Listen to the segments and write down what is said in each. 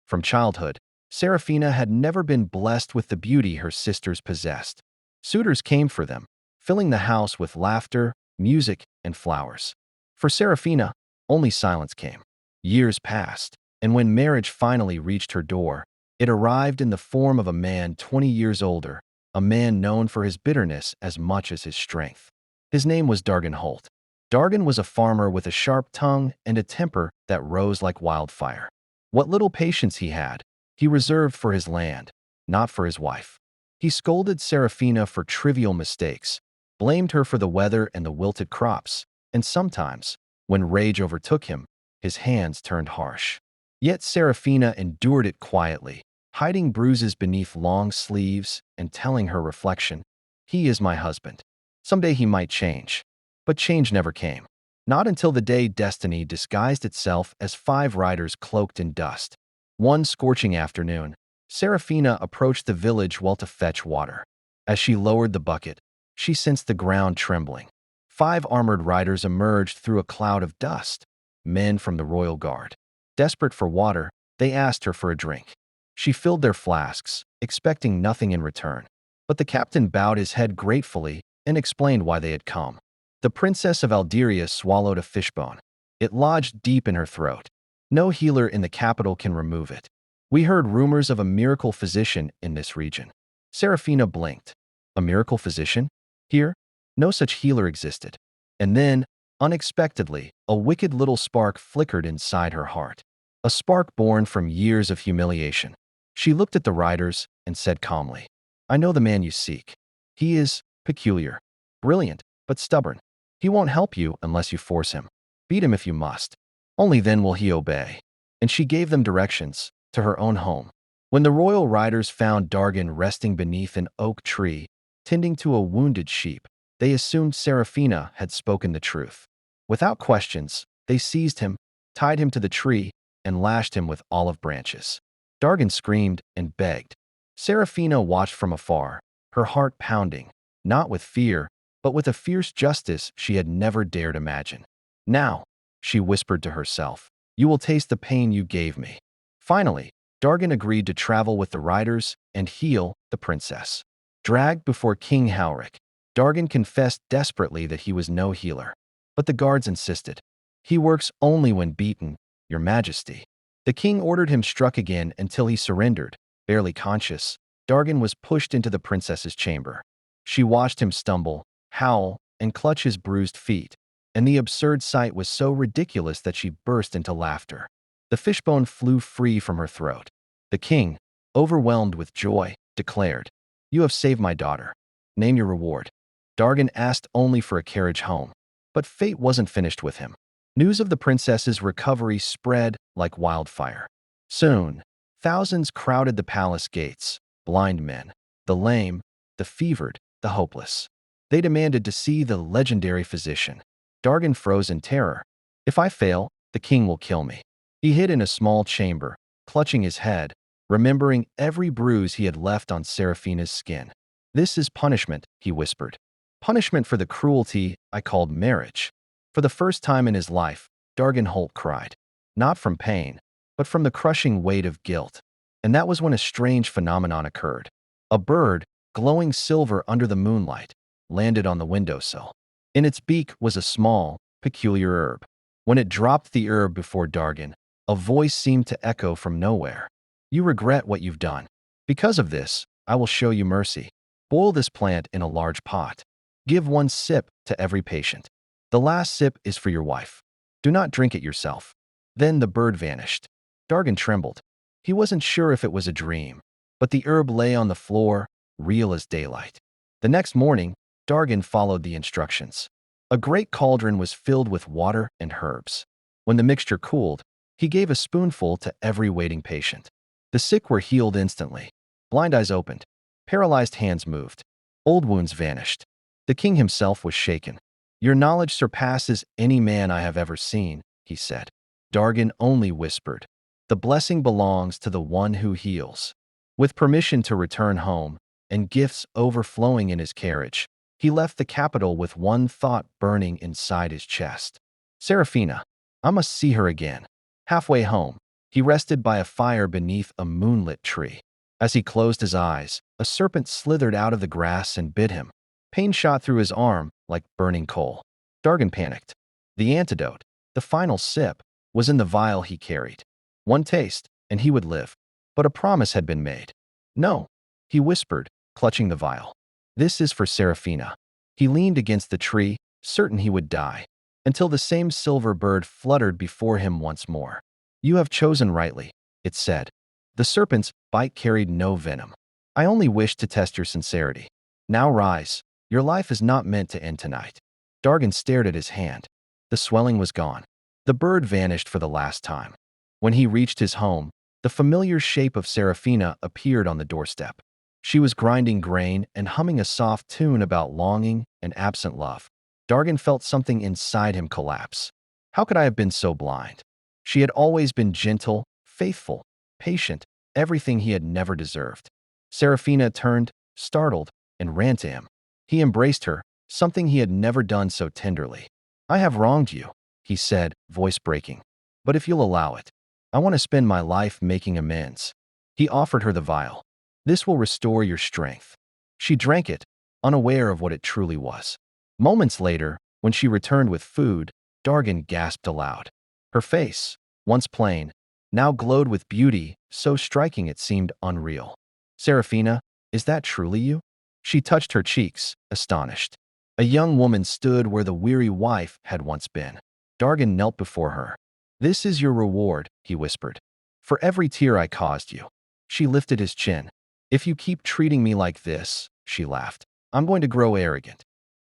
From childhood, Seraphina had never been blessed with the beauty her sisters possessed. Suitors came for them, filling the house with laughter, music, and flowers. For Seraphina, only silence came. Years passed, and when marriage finally reached her door, it arrived in the form of a man 20 years older, a man known for his bitterness as much as his strength. His name was Dargan Holt. Dargan was a farmer with a sharp tongue and a temper that rose like wildfire. What little patience he had, he reserved for his land, not for his wife. He scolded Seraphina for trivial mistakes, blamed her for the weather and the wilted crops, and sometimes, when rage overtook him, his hands turned harsh. Yet Seraphina endured it quietly, hiding bruises beneath long sleeves and telling her reflection, "He is my husband. Someday he might change." But change never came. Not until the day destiny disguised itself as 5 riders cloaked in dust. One scorching afternoon, Seraphina approached the village well to fetch water. As she lowered the bucket, she sensed the ground trembling. 5 armored riders emerged through a cloud of dust, men from the royal guard. Desperate for water, they asked her for a drink. She filled their flasks, expecting nothing in return. But the captain bowed his head gratefully and explained why they had come. The princess of Alderia swallowed a fishbone. It lodged deep in her throat. No healer in the capital can remove it. We heard rumors of a miracle physician in this region. Seraphina blinked. A miracle physician? Here? No such healer existed. And then, unexpectedly, a wicked little spark flickered inside her heart. A spark born from years of humiliation. She looked at the riders and said calmly, "I know the man you seek. He is peculiar, brilliant, but stubborn. He won't help you unless you force him. Beat him if you must. Only then will he obey." And she gave them directions to her own home. When the royal riders found Dargan resting beneath an oak tree, tending to a wounded sheep, they assumed Seraphina had spoken the truth. Without questions, they seized him, tied him to the tree, and lashed him with olive branches. Dargan screamed and begged. Seraphina watched from afar, her heart pounding, not with fear, but with a fierce justice she had never dared imagine. "Now," she whispered to herself, "you will taste the pain you gave me." Finally, Dargan agreed to travel with the riders and heal the princess. Dragged before King Howrick, Dargan confessed desperately that he was no healer. But the guards insisted. "He works only when beaten, Your Majesty." The king ordered him struck again until he surrendered. Barely conscious, Dargan was pushed into the princess's chamber. She watched him stumble, howl, and clutch his bruised feet, and the absurd sight was so ridiculous that she burst into laughter. The fishbone flew free from her throat. The king, overwhelmed with joy, declared, "You have saved my daughter. Name your reward." Dargan asked only for a carriage home. But fate wasn't finished with him. News of the princess's recovery spread like wildfire. Soon, thousands crowded the palace gates, blind men, the lame, the fevered, the hopeless. They demanded to see the legendary physician. Dargan froze in terror. "If I fail, the king will kill me." He hid in a small chamber, clutching his head, remembering every bruise he had left on Seraphina's skin. "This is punishment," he whispered. "Punishment for the cruelty I called marriage." For the first time in his life, Dargan Holt cried. Not from pain, but from the crushing weight of guilt. And that was when a strange phenomenon occurred. A bird, glowing silver under the moonlight, landed on the windowsill. In its beak was a small, peculiar herb. When it dropped the herb before Dargan, a voice seemed to echo from nowhere. "You regret what you've done. Because of this, I will show you mercy. Boil this plant in a large pot. Give 1 sip to every patient. The last sip is for your wife. Do not drink it yourself." Then the bird vanished. Dargan trembled. He wasn't sure if it was a dream, but the herb lay on the floor, real as daylight. The next morning, Dargan followed the instructions. A great cauldron was filled with water and herbs. When the mixture cooled, he gave a spoonful to every waiting patient. The sick were healed instantly. Blind eyes opened. Paralyzed hands moved. Old wounds vanished. The king himself was shaken. "Your knowledge surpasses any man I have ever seen," he said. Dargan only whispered, "The blessing belongs to the one who heals." With permission to return home, and gifts overflowing in his carriage, he left the capital with one thought burning inside his chest. "Seraphina. I must see her again." Halfway home, He rested by a fire beneath a moonlit tree. As he closed his eyes, a serpent slithered out of the grass and bit him. Pain shot through his arm like burning coal. Dargan panicked. The antidote, the final sip, was in the vial he carried. One taste, and he would live. But a promise had been made. No, he whispered, clutching the vial. This is for Serafina. He leaned against the tree, certain he would die, until the same silver bird fluttered before him once more. You have chosen rightly, it said. The serpent's bite carried no venom. I only wished to test your sincerity. Now rise. Your life is not meant to end tonight. Dargan stared at his hand. The swelling was gone. The bird vanished for the last time. When he reached his home, the familiar shape of Serafina appeared on the doorstep. She was grinding grain and humming a soft tune about longing and absent love. Dargan felt something inside him collapse. How could I have been so blind? She had always been gentle, faithful, patient, everything he had never deserved. Serafina turned, startled, and ran to him. He embraced her, something he had never done so tenderly. I have wronged you, he said, voice breaking. But if you'll allow it, I want to spend my life making amends. He offered her the vial. This will restore your strength. She drank it, unaware of what it truly was. Moments later, when she returned with food, Dargan gasped aloud. Her face, once plain, now glowed with beauty, so striking it seemed unreal. Serafina, is that truly you? She touched her cheeks, astonished. A young woman stood where the weary wife had once been. Dargan knelt before her. This is your reward, he whispered. For every tear I caused you. She lifted his chin. If you keep treating me like this, she laughed, I'm going to grow arrogant.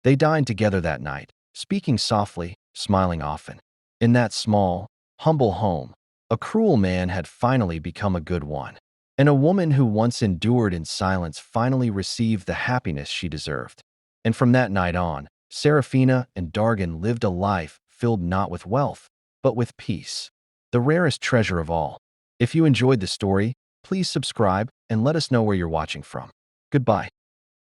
They dined together that night, speaking softly, smiling often. In that small, humble home, a cruel man had finally become a good one. And a woman who once endured in silence finally received the happiness she deserved. And from that night on, Serafina and Dargan lived a life filled not with wealth, but with peace. The rarest treasure of all. If you enjoyed the story, please subscribe and let us know where you're watching from. Goodbye.